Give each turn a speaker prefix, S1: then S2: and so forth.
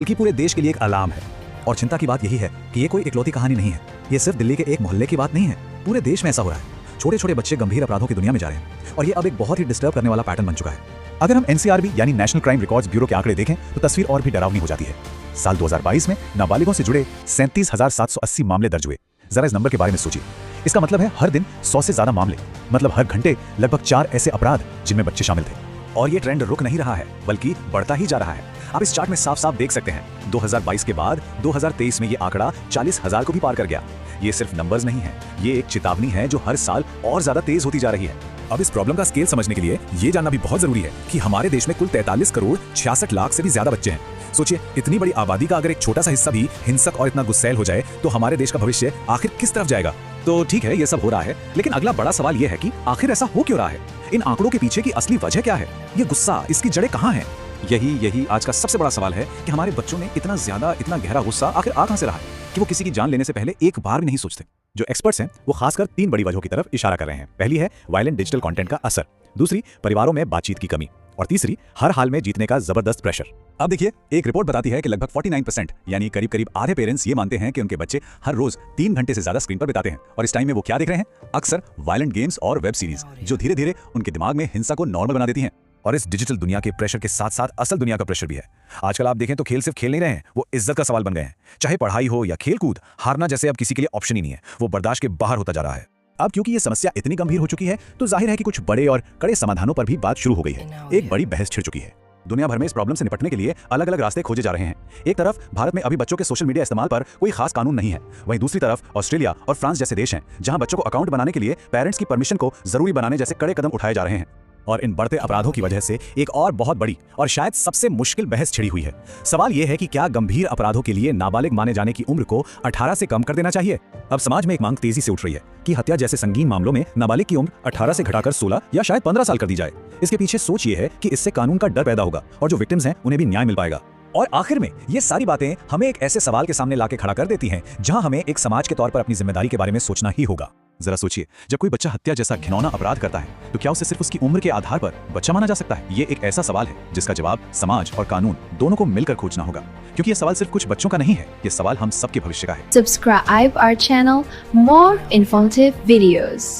S1: बल्कि पूरे देश के लिए एक अलार्म है। और चिंता की बात यही है कि ये कोई इकलौती कहानी नहीं है। ये सिर्फ दिल्ली के एक मोहल्ले की बात नहीं है, पूरे देश में ऐसा हो रहा है। छोटे छोटे बच्चे गंभीर अपराधों की दुनिया में जा रहे हैं और ये अब एक बहुत ही डिस्टर्ब करने वाला पैटर्न बन चुका है। अगर हम एनसीआरबी यानी नेशनल क्राइम रिकॉर्ड्स ब्यूरो के आंकड़े देखें तो तस्वीर और भी डरावनी हो जाती है। साल 2022 में नाबालिगों से जुड़े 37,780 मामले दर्ज हुए। जरा इस नंबर के बारे में सोचिए। इसका मतलब है हर दिन 100 से ज्यादा मामले, मतलब हर घंटे लगभग 4 ऐसे अपराध जिनमें बच्चे शामिल थे। और ये ट्रेंड रुक नहीं रहा है बल्कि बढ़ता ही जा रहा है। आप इस चार्ट में साफ साफ देख सकते हैं 2022 के बाद 2023 में ये आंकड़ा 40,000 को भी पार कर गया। ये सिर्फ नंबर्स नहीं है, ये एक चेतावनी है जो हर साल और ज्यादा तेज होती जा रही है। अब इस प्रॉब्लम का स्केल समझने के लिए ये जानना भी बहुत जरूरी है कि हमारे देश में कुल 43 करोड़ 66 लाख से भी ज्यादा बच्चे हैं। सोचिए, इतनी बड़ी आबादी का अगर एक छोटा सा हिस्सा भी हिंसक और इतना गुस्सैल हो जाए तो हमारे देश का भविष्य आखिर किस तरफ जाएगा। तो ठीक है, ये सब हो रहा है, लेकिन अगला बड़ा सवाल ये है कि आखिर ऐसा हो क्यों रहा है? इन आंकड़ों के पीछे की असली वजह क्या है? ये गुस्सा, इसकी जड़ें कहाँ हैं? यही आज का सबसे बड़ा सवाल है कि हमारे बच्चों में इतना गहरा गुस्सा आखिर आ कहां से रहा है कि वो किसी की जान लेने से पहले एक बार भी नहीं सोचते। जो एक्सपर्ट्स हैं वो खासकर 3 बड़ी वजहों की तरफ इशारा कर रहे हैं। पहली है वायलेंट डिजिटल कंटेंट का असर, दूसरी परिवारों में बातचीत की कमी, और तीसरी हर हाल में जीतने का जबरदस्त प्रेशर। अब देखिए, एक रिपोर्ट बताती है कि लगभग 49% यानी करीब आधे पेरेंट्स ये मानते हैं कि उनके बच्चे हर रोज 3 घंटे से ज्यादा स्क्रीन पर बिताते हैं। और इस टाइम में वो क्या देख रहे हैं? अक्सर वायलेंट गेम्स और वेब सीरीज, जो धीरे धीरे उनके दिमाग में हिंसा को नॉर्मल बना देती हैं। और इस डिजिटल दुनिया के प्रेशर के साथ साथ असल दुनिया का प्रेशर भी है। आजकल आप देखें तो खेल सिर्फ खेल नहीं रहे हैं, वो इज्जत का सवाल बन गए हैं। चाहे पढ़ाई हो या खेल कूद, हारना जैसे अब किसी के लिए ऑप्शन ही नहीं है, वो बर्दाश्त के बाहर होता जा रहा है। अब क्योंकि ये समस्या इतनी गंभीर हो चुकी है तो जाहिर है कि कुछ बड़े और कड़े समाधानों पर भी बात शुरू हो गई है। एक बड़ी बहस छिड़ चुकी है। दुनिया भर में इस प्रॉब्लम से निपटने के लिए अलग अलग रास्ते खोजे जा रहे हैं। एक तरफ भारत में अभी बच्चों के सोशल मीडिया इस्तेमाल पर कोई खास कानून नहीं है, वहीं दूसरी तरफ ऑस्ट्रेलिया और फ्रांस जैसे देश हैं जहां बच्चों को अकाउंट बनाने के लिए पेरेंट्स की परमिशन को जरूरी बनाने जैसे कड़े कदम उठाए जा रहे हैं। और इन बढ़ते अपराधों की वजह से एक और बहुत बड़ी और शायद सबसे मुश्किल बहस छिड़ी हुई है। सवाल यह है कि क्या गंभीर अपराधों के लिए नाबालिग माने जाने की उम्र को 18 से कम कर देना चाहिए? अब समाज में एक मांग तेजी से उठ रही है कि हत्या जैसे संगीन मामलों में नाबालिग की उम्र 18 से घटाकर 16 या शायद 15 साल कर दी जाए। इसके पीछे सोच ये है कि इससे कानून का डर पैदा होगा और जो विक्टिम्स हैं उन्हें भी न्याय मिल पाएगा। और आखिर में ये सारी बातें हमें एक ऐसे सवाल के सामने लाके खड़ा कर देती हैं जहां हमें एक समाज के तौर पर अपनी जिम्मेदारी के बारे में सोचना ही होगा। जरा सोचिए, जब कोई बच्चा हत्या जैसा घिनौना अपराध करता है तो क्या उसे सिर्फ उसकी उम्र के आधार पर बच्चा माना जा सकता है? ये एक ऐसा सवाल है जिसका जवाब समाज और कानून दोनों को मिलकर खोजना होगा, क्योंकि ये सवाल सिर्फ कुछ बच्चों का नहीं है, ये सवाल हम सबके भविष्य का है।
S2: Subscribe our channel, more informative videos.